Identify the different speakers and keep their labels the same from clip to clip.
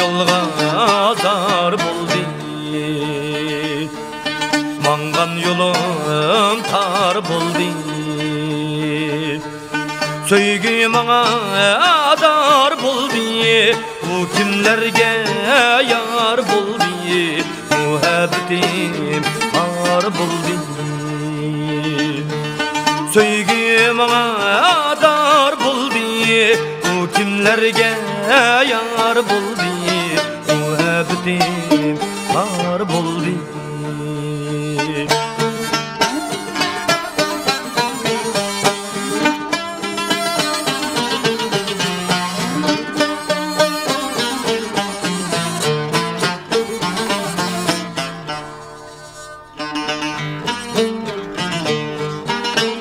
Speaker 1: yolga zar buldu. Mangan yolum tar buldu. Söygü bana dar buldu. Bu kimlerge yar buldu. Muhabbetim har buldu. Söygü bana dar buldu. Bu kimlerge yar buldu. Muhabbetim har buldu.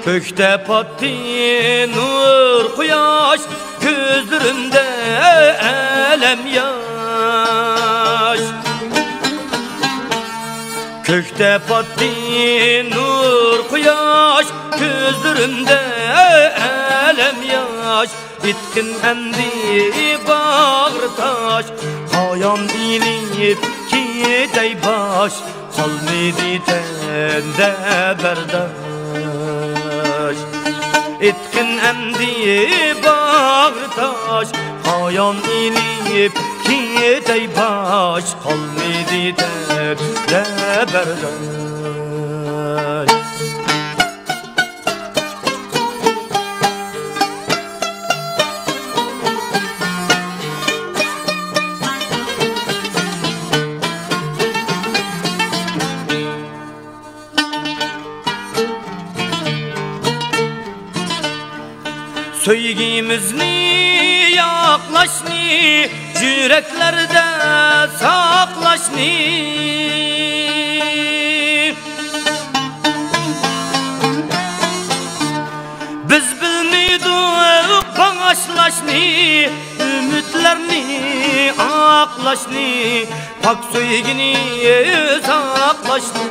Speaker 1: Kökte pattı nur kuyaş, gözlerimde elem yaş. Kökte pattı nur kuyaş, gözlerimde elem yaş. Bitkin endi bağır taş, hayam inip gidey baş. Kalmadı tende berdaş. Etkin emdi bağır taş, hayan inip gidey baş. Kalmadı tende berdaş. Söygimizni yaklaşni, yüreklerde saklaşni. Biz bilmiydik bağışlaşni, ümitlerini aklaşni. Pak söygini saklaşni.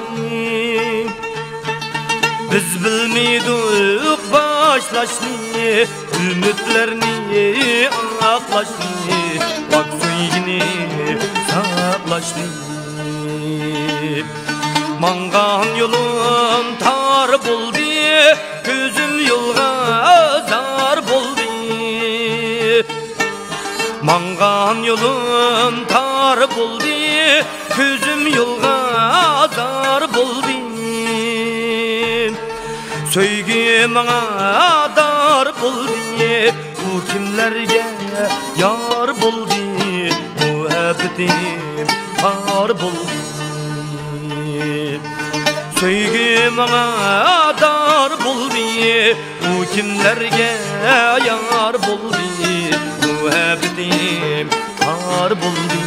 Speaker 1: Biz bilmiydik başlaşni, ümitlerini aklaşni. Bak söygini saklaşni. Mangan yolum tar buldu, gözüm yolga zar buldu. Mangan yolum tar buldu, gözüm yolga zar buldu. Söygü bana dar buldu. Bu kimlerge yar buldu. Muhabbetim har buldu. Söygü bana dar buldu. Bu kimlerge yar buldu. Muhabbetim har buldu.